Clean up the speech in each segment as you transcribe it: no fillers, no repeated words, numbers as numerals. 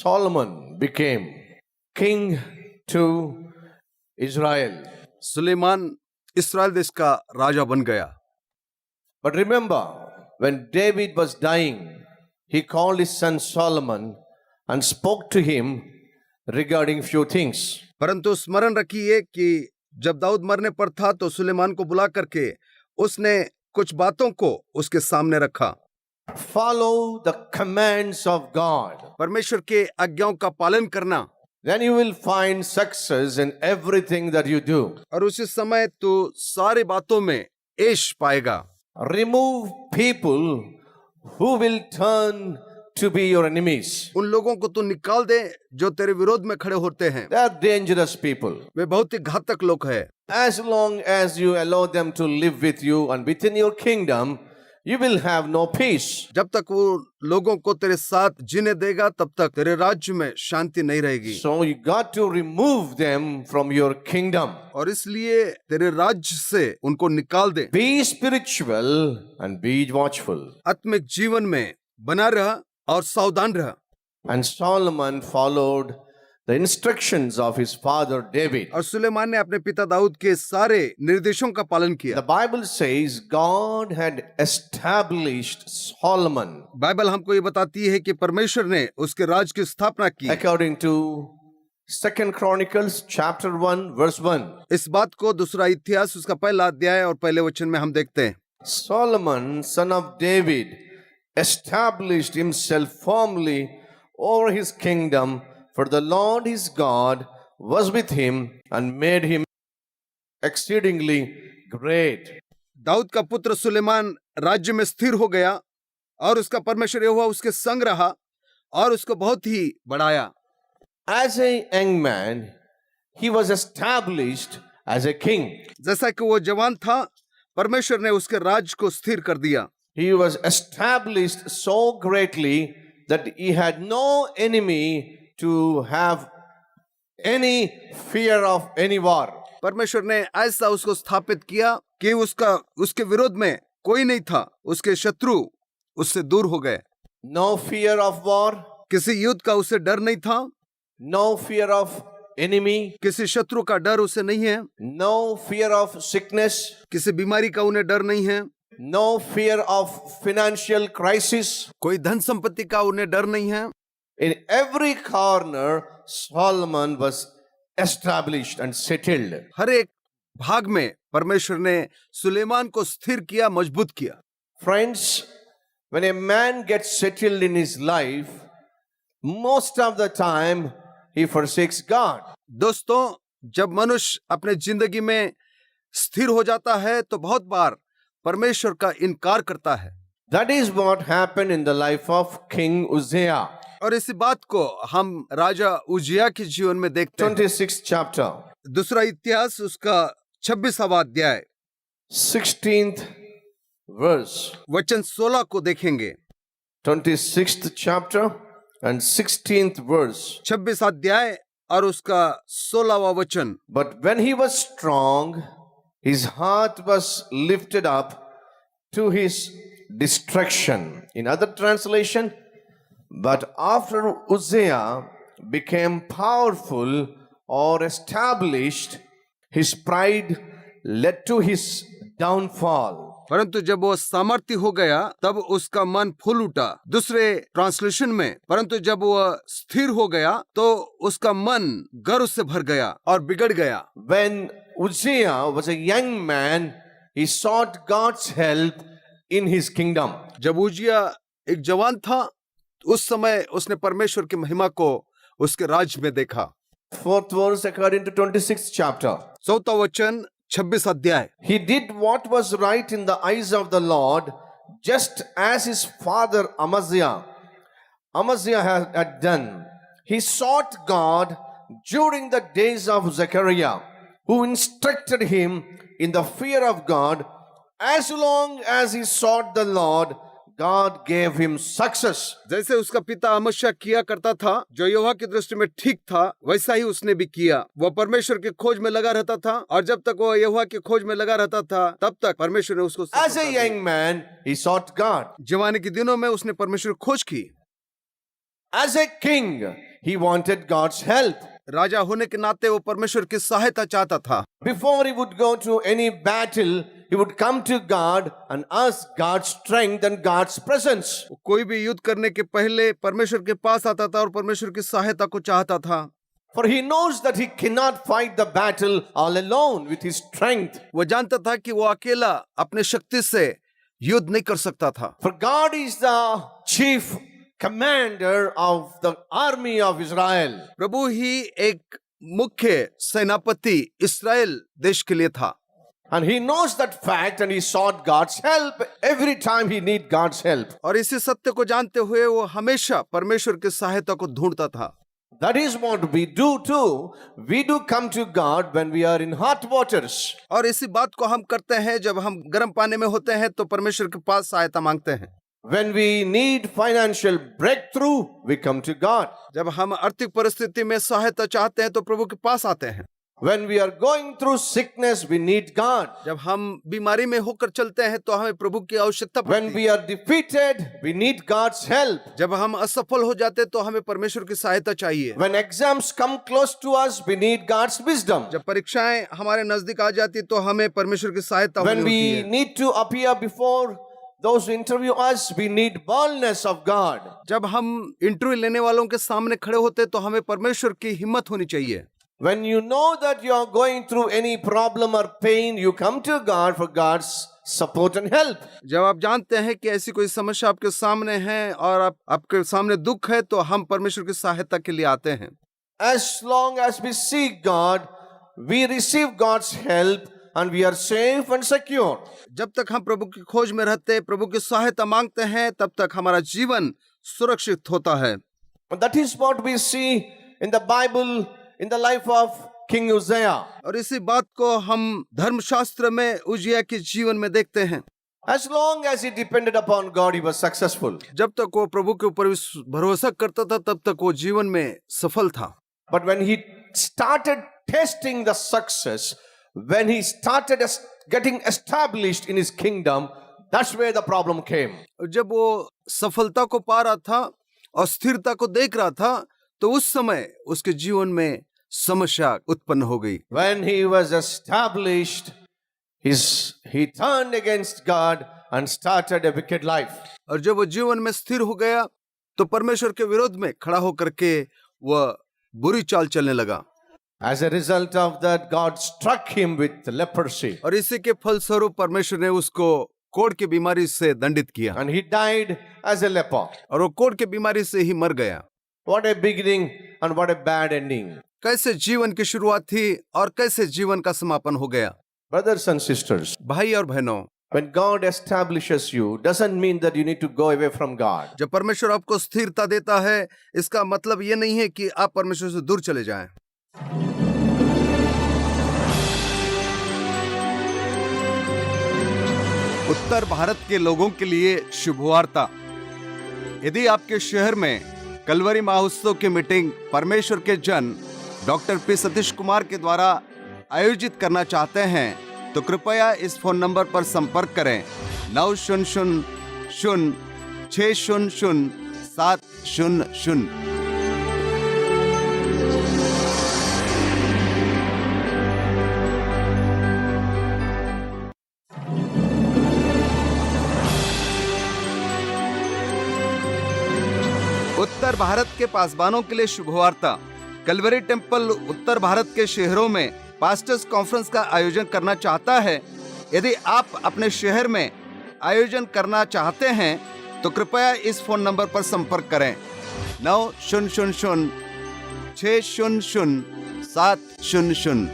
Solomon became king to Israel. Suleman इस्राएल देश का राजा बन गया। But remember, when David was dying, he called his son Solomon and spoke to him regarding few things. परंतु स्मरण रखिए कि जब दाऊद मरने पर था तो सुलेमान को बुला करके उसने कुछ बातों को उसके सामने रखा। Follow the commands of God. परमेश्वर के आज्ञाओं का पालन करना, Then you will find success in everything that you do. और उसी समय तो सारी बातों में ऐश पाएगा। Remove people who will turn to be your enemies. उन लोगों को तू निकाल दे जो तेरे विरोध में खड़े होते हैं। They are dangerous people. वे बहुत ही घातक लोग हैं। As long as you allow them to live with you and within your kingdom, you will have no peace. जब तक वो लोगों को तेरे साथ जीने देगा तब तक तेरे राज्य में शांति नहीं रहेगी। So you got to remove them from your kingdom. और इसलिए तेरे राज्य से उनको निकाल दे। Be spiritual and be watchful. आत्मिक जीवन में बना रह और सावधान रह। And Solomon followed the instructions of his father David. और सुलेमान ने अपने पिता दाऊद के सारे निर्देशों का पालन The किया। Bible says God had established Solomon Bible हमको ये बताती है कि परमेश्वर ने उसके राज की स्थापना की। according to 2 Chronicles chapter 1 verse 1. इस बात को दूसरा इतिहास उसका पहला अध्याय और पहले वचन में हम देखते हैं। Solomon, son of David, established himself firmly over his kingdom, for the Lord his God was with him and made him exceedingly great. Dawood का पुत्र सुलेमान राज्य में स्थिर हो गया और उसका परमेश्वर यहोवा उसके संग रहा और उसको बहुत ही बढ़ाया। As a young man, he was established as a king. जैसा कि वो जवान था, परमेश्वर ने उसके राज्य को स्थिर कर दिया। He was established so greatly that he had no enemy to have any fear of any war. परमेश्वर ने ऐसा उसको स्थापित किया कि उसके विरोध में कोई नहीं था। उसके शत्रु उससे दूर हो गए। No fear of war, किसी युद्ध का उसे डर नहीं था। no fear of enemy, किसी शत्रु का डर उसे नहीं है। no fear of sickness, किसी बीमारी का उन्हें डर नहीं है। no fear of financial crisis. कोई धन संपत्ति का उन्हें डर नहीं है। In every corner, Solomon was established and settled. हर एक भाग में परमेश्वर ने सुलेमान को स्थिर किया, मजबूत किया। Friends, when a man gets settled in his life, most of the time he forsakes God. दोस्तों, जब मनुष्य अपने जिंदगी में स्थिर हो जाता है तो बहुत बार परमेश्वर का इनकार करता है। That is what happened in the life of King Uzziah. और इसी बात को हम राजा उजिया के जीवन में देखते हैं। 26th chapter, दूसरा इतिहास उसका 26वां अध्याय 16th verse. वचन 16 को देखेंगे। 26th chapter and 16th verse. 26 अध्याय और उसका 16वां वचन। But when he was strong, his heart was lifted up to his destruction. In other translation, but after Uzziah became powerful or established, his pride led to his downfall. परंतु जब वो सामर्थ्य हो गया तब उसका मन फूल उठा। दूसरे ट्रांसलेशन में, परंतु जब वह स्थिर हो गया तो उसका मन गर्व से भर गया और बिगड़ गया। When Uzziah was a young man, he sought God's help in his kingdom. जब उजिया एक जवान था, उस समय उसने परमेश्वर की महिमा को उसके राज्य में देखा। 4th verse according to 26th chapter. 4वां वचन 26 अध्याय। He did what was right in the eyes of the Lord, just as his father Amaziah had done. He sought God during the days of Zechariah, who instructed him in the fear of God. As long as he sought the Lord, God gave him success. जैसे उसका पिता अमस्या किया करता था, जो यहोवा की दृष्टि में ठीक था, वैसा ही उसने भी किया। वह परमेश्वर की खोज में लगा रहता था और जब तक वह यहोवा की खोज में लगा रहता था तब तक परमेश्वर ने उसको As a young man, he sought God. जवानी के दिनों में उसने परमेश्वर की खोज की। As a king, he wanted God's help. राजा होने के नाते वो परमेश्वर की सहायता चाहता था। Before he would go to any battle, he would come to God and ask God's strength and God's presence. वो कोई भी युद्ध करने के पहले परमेश्वर के पास आता था और परमेश्वर की सहायता को चाहता था। For he knows that he cannot fight the battle all alone with his strength. वो जानता था कि वो अकेला अपने शक्ति से युद्ध नहीं कर सकता था। For God is the chief commander of the army of Israel. प्रभु ही एक मुख्य सेनापति इस्राएल देश के लिए था। And he knows that fact and he sought God's help every time he need God's help. और इसी सत्य को जानते हुए वो हमेशा परमेश्वर की सहायता को ढूंढता था। That is what we do too. We do come to God when we are in hot waters. और इसी बात को हम करते हैं जब हम गर्म पानी में होते हैं तो परमेश्वर के पास सहायता मांगते हैं। When we need financial breakthrough, we come to God. जब हम आर्थिक परिस्थिति में सहायता चाहते हैं तो प्रभु के पास आते हैं। When we are going through sickness, we need God. जब हम बीमारी में होकर चलते हैं तो हमें प्रभु की आवश्यकता पड़ती When है। we are defeated, we need God's help. जब हम असफल हो जाते तो हमें परमेश्वर की सहायता चाहिए। When exams come close to us, we need God's wisdom. जब परीक्षाएं हमारे नजदीक आ जाती तो हमें परमेश्वर की सहायता When होती we है। need to appear before those who interview us, we need boldness of God. जब हम इंटरव्यू लेने वालों के सामने खड़े होते तो हमें परमेश्वर की हिम्मत होनी चाहिए। When you know that you are going through any problem or pain, you come to God for God's support and help. जब आप जानते हैं कि ऐसी कोई समस्या आपके सामने है और आपके सामने दुख है तो हम परमेश्वर की सहायता के लिए आते हैं। As long as we seek God, we receive God's help and we are safe and secure. जब तक हम प्रभु की खोज में रहते, प्रभु की सहायता मांगते हैं, तब तक हमारा जीवन सुरक्षित होता है। And that is what we see in the Bible, in the life of King Uzziah. और इसी बात को हम धर्मशास्त्र में उजिया के जीवन में देखते हैं। As long as he depended upon God, he was successful. जब तक वो प्रभु के ऊपर भरोसा करता था तब तक वो जीवन में सफल था। But when he started tasting the success, when he started getting established in his kingdom, that's where the problem came. जब वो सफलता को पा रहा था और स्थिरता को देख रहा था तो उस समय उसके जीवन में समस्या उत्पन्न हो गई। When he was established, he turned against God and started a wicked life. और जब वो जीवन में स्थिर हो गया तो परमेश्वर के विरोध में खड़ा होकर के वह बुरी चाल चलने लगा। As a result of that, God struck him with leprosy. और इसी के फलस्वरूप परमेश्वर ने उसको कोढ़ की बीमारी से दंडित किया And he died as a leper. और वो कोढ़ की बीमारी से ही मर गया। What a beginning and what a bad ending. कैसे जीवन की शुरुआत थी और कैसे जीवन का समापन हो गया। Brothers and sisters, भाई और बहनों, when God establishes you, doesn't mean that you need to go away from God. जब परमेश्वर आपको स्थिरता देता है इसका मतलब ये नहीं है कि आप परमेश्वर से दूर चले जाएं। उत्तर भारत के लोगों के लिए शुभवार्ता। यदि आपके शहर में कलवरी महोत्सव की मीटिंग परमेश्वर के जन डॉक्टर पी सतीश कुमार के द्वारा आयोजित करना चाहते हैं तो कृपया इस फोन नंबर पर संपर्क करें 900-600-700। उत्तर भारत के पासबानों के लिए शुभवार्ता। कलवरी टेम्पल उत्तर भारत के शहरों में पास्टर्स कॉन्फ्रेंस का आयोजन करना चाहता है। यदि आप अपने शहर में आयोजन करना चाहते हैं तो कृपया इस फोन नंबर पर संपर्क करें 900-600-700।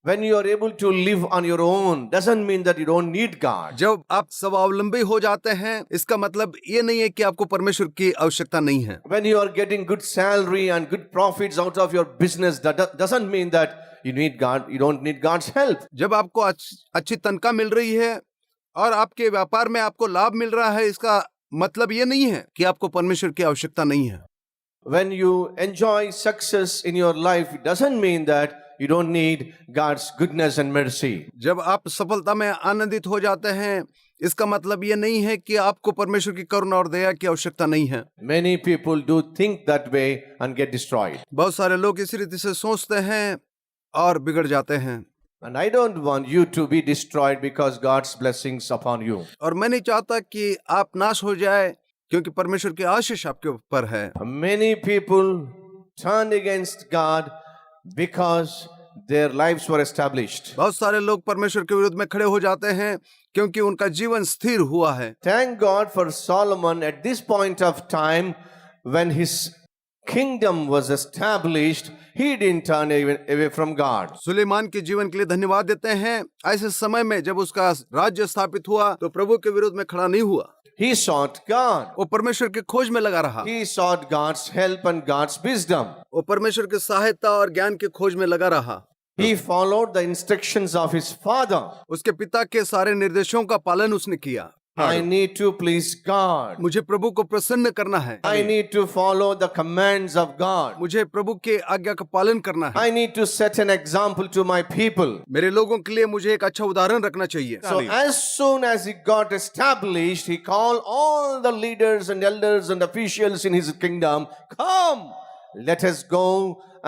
When you are able to live on your own, doesn't mean that you don't need God. जब आप स्वावलंबी हो जाते हैं इसका मतलब ये नहीं है कि आपको परमेश्वर की आवश्यकता नहीं है। When you are getting good salary and good profits out of your business, that doesn't mean that you need God. You don't need God's help. जब आपको अच्छी तनख्वाह मिल रही है और आपके व्यापार में आपको लाभ मिल रहा है इसका मतलब ये नहीं है कि आपको परमेश्वर की आवश्यकता नहीं है। When you enjoy success in your life, it doesn't mean that you don't need God's goodness and mercy. जब आप सफलता में आनंदित हो जाते हैं इसका मतलब ये नहीं है कि आपको परमेश्वर की करुणा और दया की आवश्यकता नहीं है। Many people do think that way and get destroyed. बहुत सारे लोग इसी रीति से सोचते हैं और बिगड़ जाते हैं। And I don't want you to be destroyed because God's blessings upon you. और मैं नहीं चाहता कि आप नाश हो जाए क्योंकि परमेश्वर की आशीष आपके ऊपर है। Many people turned against God because their lives were established. बहुत सारे लोग परमेश्वर के विरुद्ध में खड़े हो जाते हैं क्योंकि उनका जीवन स्थिर हुआ है। Thank God for Solomon at this point of time when his kingdom was established, he didn't turn away from God. Suleman के जीवन के लिए धन्यवाद देते हैं। ऐसे समय में जब उसका राज्य स्थापित हुआ तो प्रभु के विरुद्ध में खड़ा नहीं हुआ। He sought God. वो परमेश्वर की खोज में लगा रहा। He sought God's help and God's wisdom. वो परमेश्वर की सहायता और ज्ञान की खोज में लगा रहा। He followed the instructions of his father. उसके पिता के सारे निर्देशों का पालन उसने किया। I need to please God. मुझे प्रभु को प्रसन्न करना है। I need to follow the commands of God. मुझे प्रभु के आज्ञा का पालन करना है। I need to set an example to my people. मेरे लोगों के लिए मुझे एक अच्छा उदाहरण रखना चाहिए। So as soon as he got established, he called all the leaders and elders and officials in his kingdom, come, let us go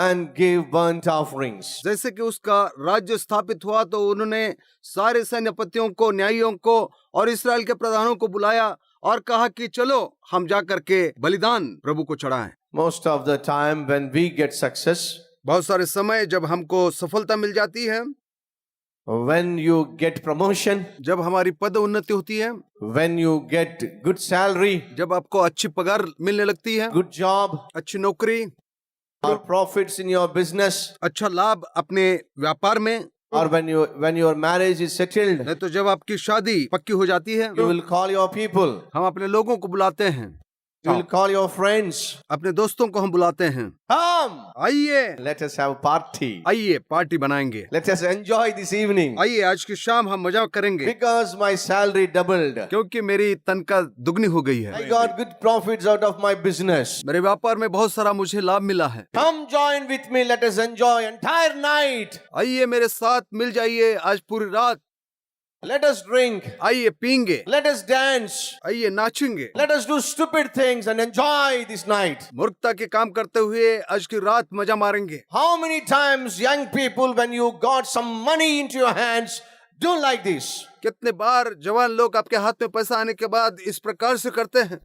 and give burnt offerings. जैसे कि उसका राज्य स्थापित हुआ तो उन्होंने सारे सैन्यपतियों को, न्यायियों को और इस्राएल के प्रधानों को बुलाया और कहा कि चलो हम जा करके बलिदान प्रभु को चढ़ाएं। Most of the time when we get success, बहुत सारे समय जब हमको सफलता मिल जाती है, when you get promotion, जब हमारी पद उन्नति होती है, when you get good salary, जब आपको अच्छी पगार मिलने लगती है, good job, अच्छी नौकरी or profits in your business, अच्छा लाभ अपने व्यापार में, or when your marriage is settled, नहीं तो जब आपकी शादी पक्की हो जाती है, you will call your people, हम अपने लोगों को बुलाते हैं, you will call your friends, अपने दोस्तों को हम बुलाते हैं, come, आइए let us have party, आइए पार्टी बनाएंगे, let us enjoy this evening, आइए आज की शाम हम मजा करेंगे because my salary doubled, क्योंकि मेरी तनख्वाह दुगनी हो गई है, I got good profits out of my business. मेरे व्यापार में बहुत सारा मुझे लाभ मिला है। Come join with me, let us enjoy entire night. आइए मेरे साथ मिल जाइए आज पूरी रात, Let us drink, आइए पीएंगे, let us dance, आइए नाचेंगे, let us do stupid things and enjoy this night. मूर्खता के काम करते हुए आज की रात मजा मारेंगे। How many times young people, when you got some money into your hands, do like this? कितने बार जवान लोग आपके हाथ में पैसा आने के बाद इस प्रकार से करते हैं।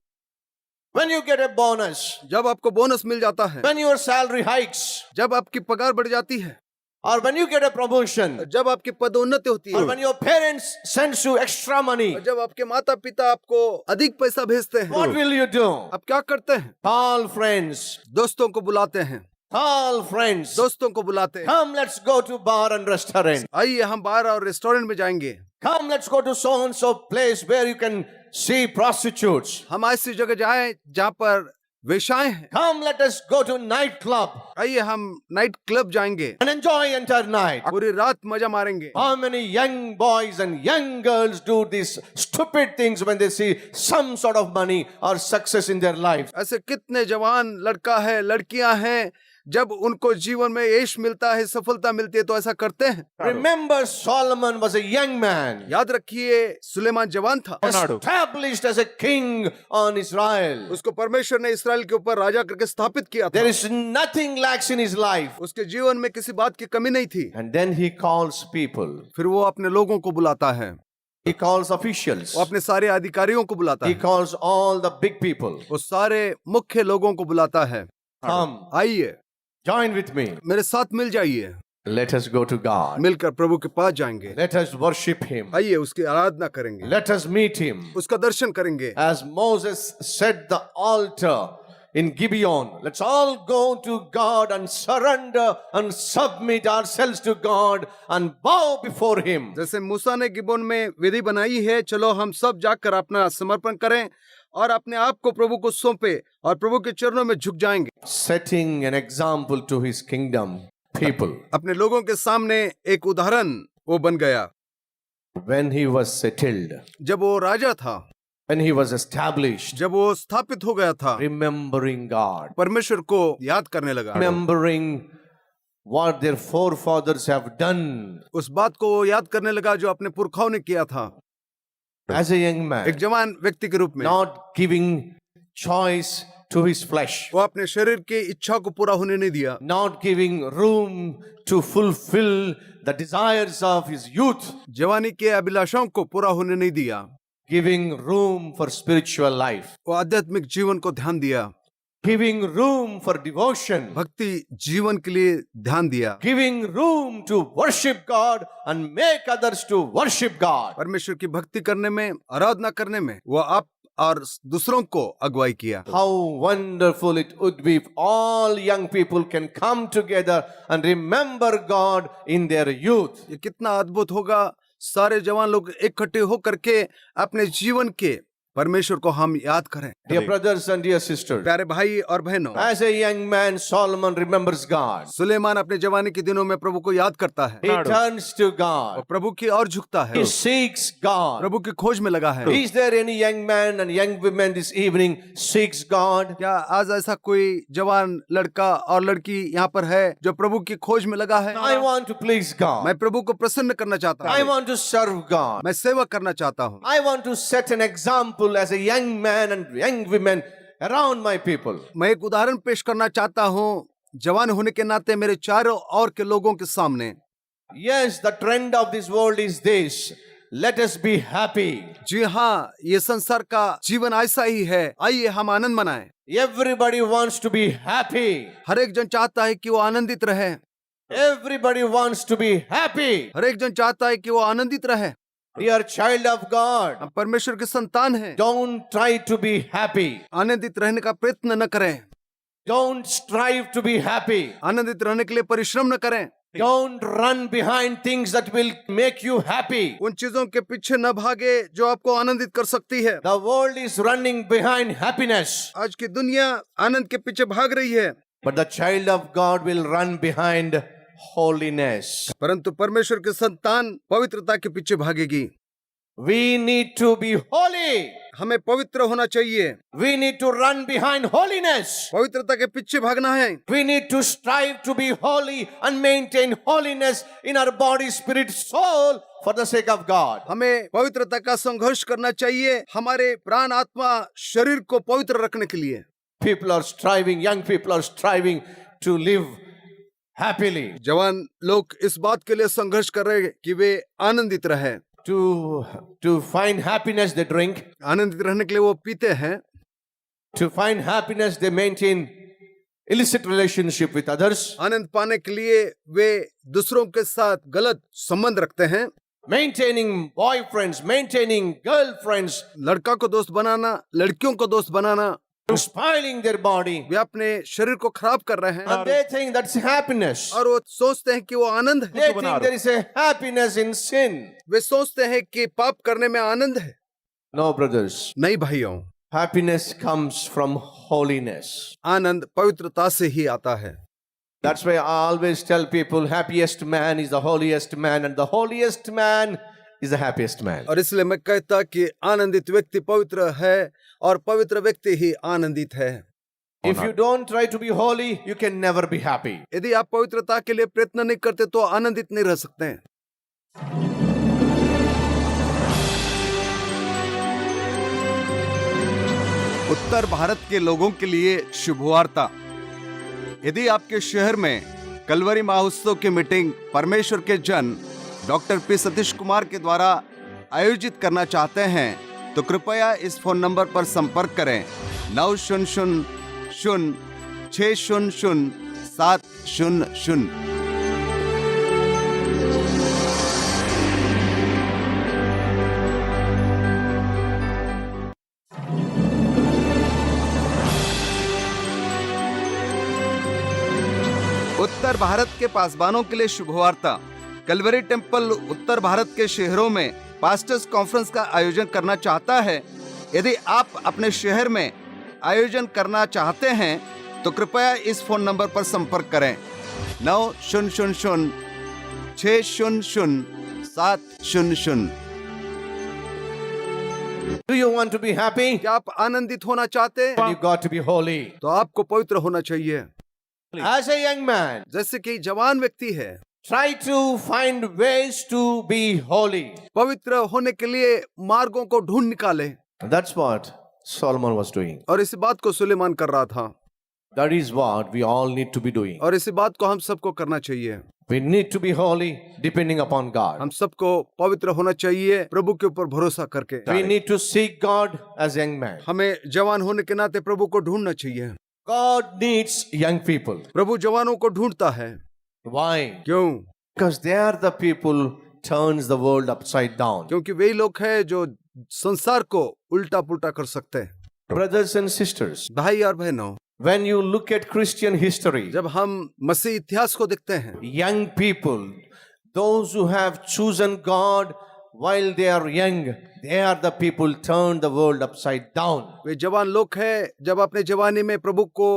When you get a bonus, जब आपको बोनस मिल जाता है, when your salary hikes, जब आपकी पगार बढ़ जाती है, or when you get a promotion, जब आपकी पदोन्नति होती or है, when your parents sends you extra money, जब आपके माता पिता आपको अधिक पैसा भेजते हैं, what will you do? आप क्या करते हैं? Call friends, दोस्तों को बुलाते हैं, call friends. दोस्तों को बुलाते हैं, Come, let's go to bar and restaurant. आइए हम बार और रेस्टोरेंट में जाएंगे, Come, let's go to so and so place where you can see prostitutes. हम ऐसी जगह जाएं जहाँ पर वेश्याएं हैं, Come, let us go to nightclub आइए हम नाइट क्लब जाएंगे, and enjoy entire night. पूरी रात मजा मारेंगे। How many young boys and young girls do these stupid things when they see some sort of money or success in their life? ऐसे कितने जवान लड़का है, लड़कियां हैं, जब उनको जीवन में यश मिलता है, सफलता मिलती है तो ऐसा करते हैं। Remember, Solomon was a young man, याद रखिए सुलेमान जवान था, established as a king on Israel. उसको परमेश्वर ने इस्राएल के ऊपर राजा करके स्थापित किया There था, is nothing lacks in his life. उसके जीवन में किसी बात की कमी नहीं थी। And then he calls people. फिर वो अपने लोगों को बुलाता है, He calls officials. वो अपने सारे अधिकारियों को बुलाता He है, calls all the big people. वो सारे मुख्य लोगों को बुलाता है, Come, आइए join with me. मेरे साथ मिल जाइए, Let us go to God. मिलकर प्रभु के पास जाएंगे, Let us worship him. आइए उसकी आराधना करेंगे, Let us meet him. उसका दर्शन करेंगे। As Moses set the altar in Gibeon, let's all go to God and surrender and submit ourselves to God and bow before him. जैसे मूसा ने Gibeon में विधि बनाई है, चलो हम सब जाकर अपना समर्पण करें और अपने आप को प्रभु को सौंपे और प्रभु के चरणों में झुक जाएंगे। Setting an example to his kingdom people. अपने लोगों के सामने एक उदाहरण वो बन गया। When he was settled, जब वो राजा था, when he was established, जब वो स्थापित हो गया था, remembering God, परमेश्वर को याद करने लगा, remembering what their forefathers have done. उस बात को वो याद करने लगा जो अपने पुरखाओं ने किया था। as a young man, एक जवान व्यक्ति के रूप में not giving choice to his flesh, वो अपने शरीर की इच्छा को पूरा होने नहीं दिया, not giving room to fulfill the desires of his youth, जवानी के अभिलाषाओं को पूरा होने नहीं दिया, giving room for spiritual life, वो आध्यात्मिक जीवन को ध्यान दिया, giving room for devotion, भक्ति जीवन के लिए ध्यान दिया, giving room to worship God and make others to worship God. परमेश्वर की भक्ति करने में, आराधना करने में वो आप और दूसरों को अगुवाई किया। How wonderful it would be if all young people can come together and remember God in their youth. ये कितना अद्भुत होगा, सारे जवान लोग इकट्ठे होकर के अपने जीवन के परमेश्वर को हम याद करें। Dear brothers and dear sisters, प्यारे भाई और बहनों, as a young man, Solomon remembers God. Suleman अपने जवानी के दिनों में प्रभु को याद करता है, He turns to और God. प्रभु की ओर झुकता है, He seeks God. प्रभु की खोज में लगा है। Is there any young man and young woman this evening seeks God? क्या आज ऐसा कोई जवान लड़का और लड़की यहाँ पर है जो प्रभु की खोज में लगा है? I want to please God. मैं प्रभु को प्रसन्न करना चाहता I हूँ, want to serve God. मैं सेवा करना चाहता हूँ, I want to set an example as a young man and young women around my people. मैं एक उदाहरण पेश करना चाहता हूँ जवान होने के नाते मेरे चारों ओर के लोगों के सामने। Yes, the trend of this world is this. Let us be happy. जी हाँ, ये संसार का जीवन ऐसा ही है, आइए हम आनंद मनाएं। Everybody wants to be happy. हर एक जन चाहता है कि वो आनंदित रहे, Everybody wants to be happy. हर एक जन चाहता है कि वो आनंदित रहे। Dear child of God, हम परमेश्वर के संतान हैं, don't try to be happy. आनंदित रहने का प्रयत्न न करें, Don't strive to be happy. आनंदित रहने के लिए परिश्रम न करें, Don't run behind things that will make you happy. उन चीजों के पीछे न भागे जो आपको आनंदित कर सकती है। The world is running behind happiness, आज की दुनिया आनंद के पीछे भाग रही है, but the child of God will run behind holiness. परंतु परमेश्वर के संतान पवित्रता के पीछे भागेगी। We need to be holy. हमें पवित्र होना चाहिए, We need to run behind holiness. पवित्रता के पीछे भागना है। We need to strive to be holy and maintain holiness in our body, spirit, soul for the sake of God. हमें पवित्रता का संघर्ष करना चाहिए हमारे प्राण आत्मा शरीर को पवित्र रखने के लिए। People are striving, young people are striving to live happily, जवान लोग इस बात के लिए संघर्ष कर रहे हैं कि वे आनंदित रहे। to find happiness they drink, आनंदित रहने के लिए वो पीते हैं, to find happiness they maintain illicit relationship with others, आनंद पाने के लिए वे दूसरों के साथ गलत संबंध रखते हैं, maintaining boyfriends, maintaining girlfriends, लड़का को दोस्त बनाना, लड़कियों को दोस्त बनाना, spoiling their body, वे अपने शरीर को खराब कर रहे हैं and they think that's happiness. और वो सोचते हैं कि वो आनंद है। They think there is a happiness in sin. वे सोचते हैं कि पाप करने में आनंद है। No, brothers. नहीं भाइयों, Happiness comes from holiness. आनंद पवित्रता से ही आता है। That's why I always tell people, happiest man is the holiest man, and the holiest man is the happiest man. और इसलिए मैं कहता कि आनंदित व्यक्ति पवित्र है और पवित्र व्यक्ति ही आनंदित है। If you don't try to be holy, you can never be happy. यदि आप पवित्रता के लिए प्रयत्न नहीं करते तो आनंदित नहीं रह सकते हैं। उत्तर भारत के लोगों के लिए शुभवार्ता। यदि आपके शहर में कलवरी महोत्सव की मीटिंग परमेश्वर के जन डॉक्टर पी सतीश कुमार के द्वारा आयोजित करना चाहते हैं तो कृपया इस फोन नंबर पर संपर्क करें 900-600-700। उत्तर भारत के पासबानों के लिए शुभवार्ता। कलवरी टेम्पल उत्तर भारत के शहरों में पास्टर्स कॉन्फ्रेंस का आयोजन करना चाहता है। यदि आप अपने शहर में आयोजन करना चाहते हैं तो कृपया इस फोन नंबर पर संपर्क करें 900-600-700। Do you want to be happy? क्या आप आनंदित होना चाहते हैं? You got to be holy. तो आपको पवित्र होना चाहिए। As a young man, जैसे कि जवान व्यक्ति है, Try to find ways to be holy. पवित्र होने के लिए मार्गों को ढूंढ निकाले। That's what Solomon was doing. और इस बात को सुलेमान कर रहा था, That is what we all need to be doing. और इसी बात को हम सबको करना चाहिए। We need to be holy depending upon God. हम सबको पवित्र होना चाहिए प्रभु के ऊपर भरोसा करके। We need to seek God as young man. हमें जवान होने के नाते प्रभु को ढूंढना चाहिए। God needs young people. प्रभु जवानों को ढूंढता है। Why? क्यों? Because they are the people turns the world upside down. क्योंकि वही लोग हैं जो संसार को उल्टा पुल्टा कर सकते हैं। Brothers and sisters, भाई और बहनों, when you look at Christian history, जब हम मसीह इतिहास को देखते हैं, young people, those who have chosen God while they are young, they are the people turn the world upside down. वे जवान लोग हैं जब अपने जवानी में प्रभु को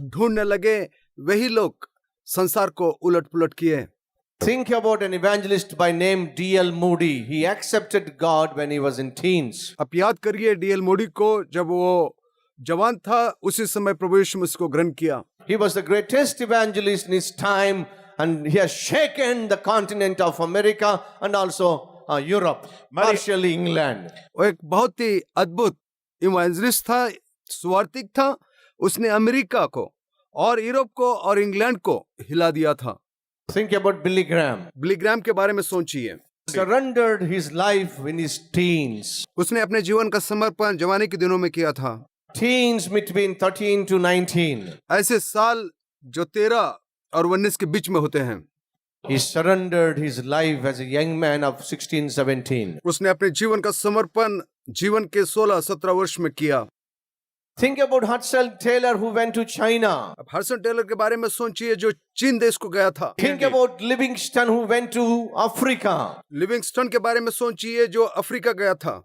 ढूंढने लगे, वही लोग संसार को उलट पुलट किए। Think about an evangelist by name D.L. Moody. He accepted God when he was in teens. अब याद करिए D.L. मोडी को, जब वो जवान था उसी समय प्रभु यीशु मसीह को ग्रहण किया। He was the greatest evangelist in his time, and he has shaken the continent of America and also Europe, partially England. वो एक बहुत ही अद्भुत इवेंजलिस्ट था, सुवार्तिक था। उसने अमेरिका को और यूरोप को और इंग्लैंड को हिला दिया था। Think about Billy Graham. Billy Graham के बारे में सोचिए। Surrendered his life in his teens. उसने अपने जीवन का समर्पण जवानी के दिनों में किया था। Teens between 13 to 19. ऐसे साल जो 13 और 19 के बीच में होते हैं। He surrendered his life as a young man of 16, 17. उसने अपने जीवन का समर्पण जीवन के 16-17 वर्ष में किया। Think about Hudson Taylor who went to China. अब हडसन टेलर के बारे में सोचिए जो चीन देश को गया था। Think about Livingston who went to Africa. Livingstone के बारे में सोचिए जो अफ्रीका गया था।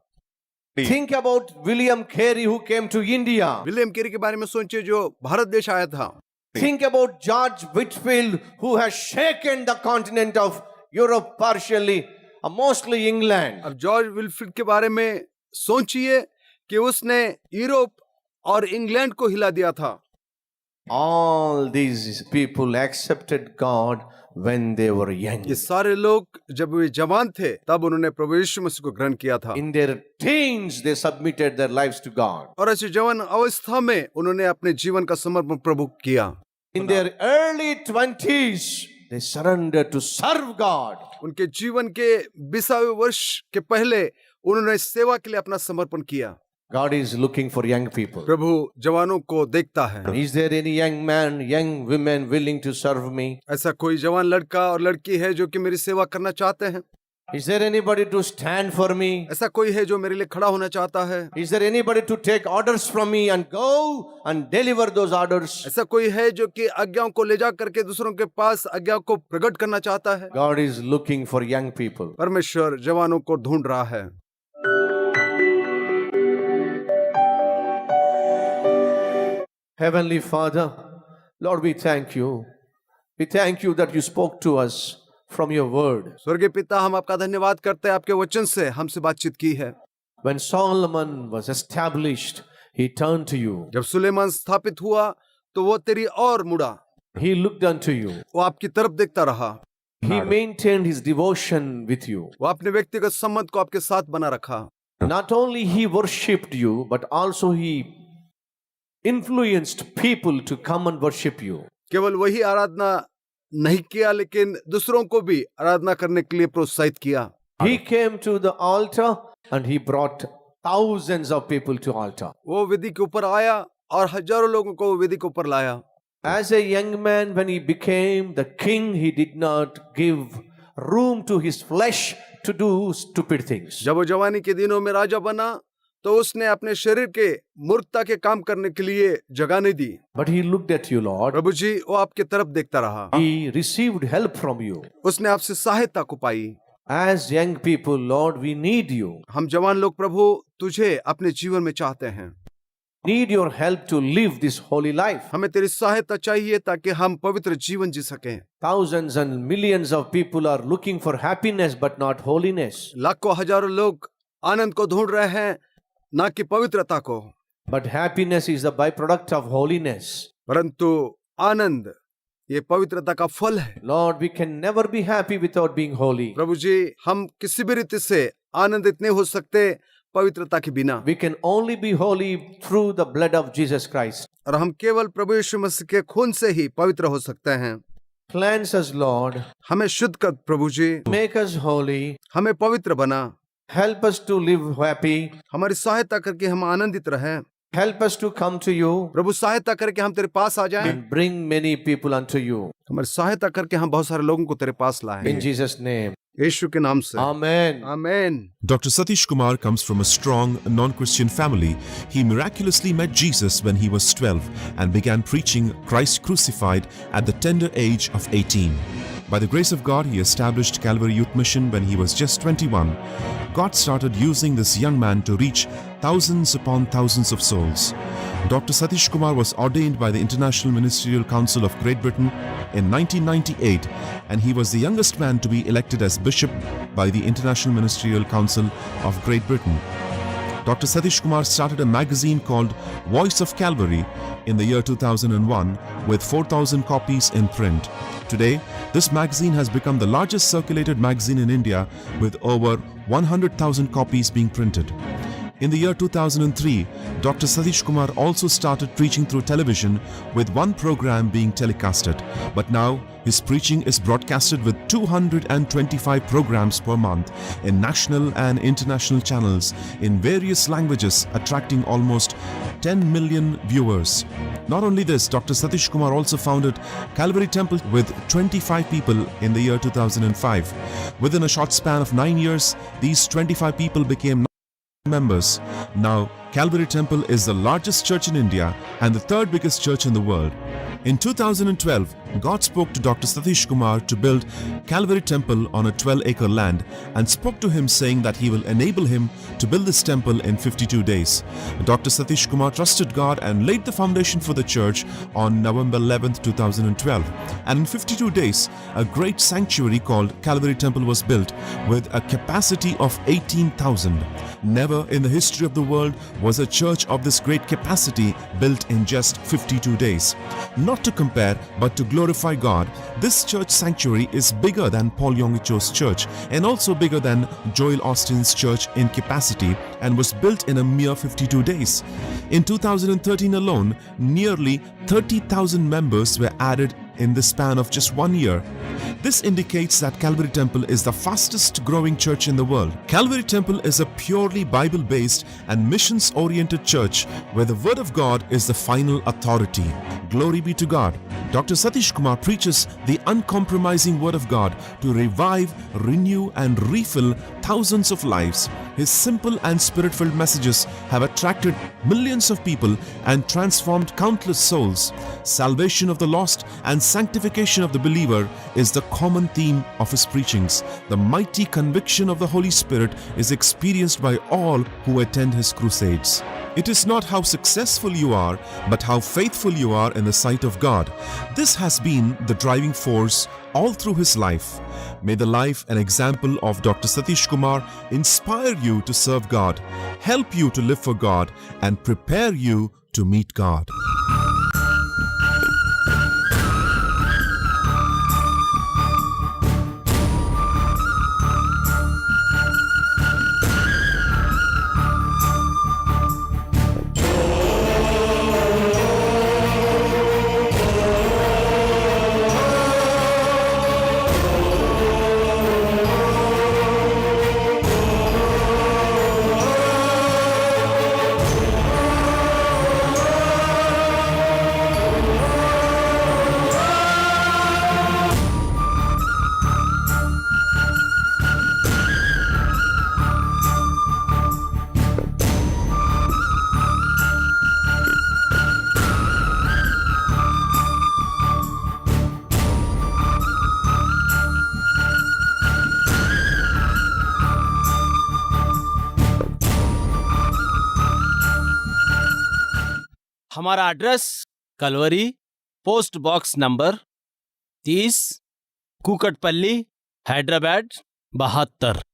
Think about William Carey who came to India. William Carey के बारे में सोचिए जो भारत देश आया था। Think about George Whitfield who has shaken the continent of Europe partially, mostly England. अब जॉर्ज विल्फ्रीड के बारे में सोचिए कि उसने यूरोप और इंग्लैंड को हिला दिया था। All these people accepted God when they were young. ये सारे लोग जब वे जवान थे तब उन्होंने प्रभु यीशु मसीह को ग्रहण किया था। In their teens, they submitted their lives to God. और ऐसे जवान अवस्था में उन्होंने अपने जीवन का समर्पण प्रभु किया। In their early 20s, they surrendered to serve God. उनके जीवन के 20वें वर्ष के पहले उन्होंने सेवा के लिए अपना समर्पण किया। God is looking for young people. प्रभु जवानों को देखता है। Is there any young man, young women willing to serve me? ऐसा कोई जवान लड़का और लड़की है जो कि मेरी सेवा करना चाहते हैं? Is there anybody to stand for me? ऐसा कोई है जो मेरे लिए खड़ा होना चाहता है? Is there anybody to take orders from me and go and deliver those orders? ऐसा कोई है जो कि आज्ञाओं को ले जा करके दूसरों के पास आज्ञाओं को प्रकट करना चाहता है? God is looking for young people. परमेश्वर जवानों को ढूंढ रहा है। Heavenly Father, Lord, we thank you. We thank you that you spoke to us from your word. स्वर्गीय पिता, हम आपका धन्यवाद करते हैं, आपके वचन से हमसे बातचीत की है। When Solomon was established, he turned to you. जब सुलेमान स्थापित हुआ तो वो तेरी ओर मुड़ा, He looked unto you. वो आपकी तरफ देखता रहा। He maintained his devotion with you. वो अपने व्यक्तिगत संबंध को आपके साथ बना रखा। Not only he worshipped you, but also he influenced people to come and worship you. केवल वही आराधना नहीं किया लेकिन दूसरों को भी आराधना करने के लिए प्रोत्साहित किया। He came to the altar and he brought thousands of people to altar. वो वेदी के ऊपर आया और हजारों लोगों को वेदी के ऊपर लाया। As a young man, when he became the king, he did not give room to his flesh to do stupid things. जब वो जवानी के दिनों में राजा बना तो उसने अपने शरीर के मूर्खता के काम करने के लिए जगह नहीं दी। But he looked at you, Lord. प्रभु जी वो आपके तरफ देखता रहा। He received help from you. उसने आपसे सहायता को पाई। As young people, Lord, we need you. हम जवान लोग प्रभु तुझे अपने जीवन में चाहते हैं। Need your help to live this holy life. हमें तेरी सहायता चाहिए ताकि हम पवित्र जीवन जी सकें। Thousands and millions of people are looking for happiness but not holiness. लाखों हजारों लोग आनंद को ढूंढ रहे हैं, ना कि पवित्रता को। But happiness is the byproduct of holiness. परंतु आनंद ये पवित्रता का फल है। Lord, we can never be happy without being holy. प्रभु जी, हम किसी भी रीति से आनंदित नहीं हो सकते पवित्रता के बिना। We can only be holy through the blood of Jesus Christ. और हम केवल प्रभु यीशु मसीह के खून से ही पवित्र हो सकते हैं। Cleanse us, Lord. हमें शुद्ध कर प्रभु जी, Make us holy. हमें पवित्र बना, Help us to live happy. हमारी सहायता करके हम आनंदित रहें। Help us to come to you प्रभु सहायता करके हम तेरे पास आ जाएं। and bring many people unto you. हमारी सहायता करके हम बहुत सारे लोगों को तेरे पास लाएं। In Jesus' name. यीशु के नाम से Amen. आमीन। Dr. Satish Kumar comes from a strong non-Christian family. He miraculously met Jesus when he was 12 and began preaching Christ crucified at the tender age of 18. By the grace of God, he established Calvary Youth Mission when he was just 21. God started using this young man to reach thousands upon thousands of souls. Dr. Satish Kumar was ordained by the International Ministerial Council of Great Britain in 1998, and he was the youngest man to be elected as bishop by the International Ministerial Council of Great Britain. Dr. Satish Kumar started a magazine called Voice of Calvary in the year 2001 with 4,000 copies in print. Today, this magazine has become the largest circulated magazine in India with over 100,000 copies being printed. In the year 2003, Dr. Satish Kumar also started preaching through television with one program being telecasted. But now, his preaching is broadcasted with 225 programs per month in national and international channels in various languages, attracting almost 10 million viewers. Not only this, Dr. Satish Kumar also founded Calvary Temple with 25 people in the year 2005. Within a short span of 9 years, these 25 people became members. Now, Calvary Temple is the largest church in India and the third biggest church in the world. In 2012, God spoke to Dr. Satish Kumar to build Calvary Temple on a 12-acre land and spoke to him saying that he will enable him to build this temple in 52 days. Dr. Satish Kumar trusted God and laid the foundation for the church on November 11th, 2012. And in 52 days, a great sanctuary called Calvary Temple was built with a capacity of 18,000. Never in the history of the world was a church of this great capacity built in just 52 days. Not to compare, but to glorify God, this church sanctuary is bigger than Paul Yonggi church and also bigger than Joel Austin's church in capacity and was built in a mere 52 days. In 2013 alone, nearly 30,000 members were added in the span of just 1 year. This indicates that Calvary Temple is the fastest growing church in the world. Calvary Temple is a purely Bible-based and missions-oriented church where the Word of God is the final authority. Glory be to God. Dr. Satish Kumar preaches the uncompromising Word of God to revive, renew and refill thousands of lives. His simple and spirit-filled messages have attracted millions of people and transformed countless souls. Salvation of the lost and sanctification of the believer is the common theme of his preachings. The mighty conviction of the Holy Spirit is experienced by all who attend his crusades. It is not how successful you are, but how faithful you are in the sight of God. This has been the driving force all through his life. May the life and example of Dr. Satish Kumar inspire you to serve God, help you to live for God, and prepare you to meet God. हमारा address Calvary, post box number 30, Kukatpally, Hyderabad 72।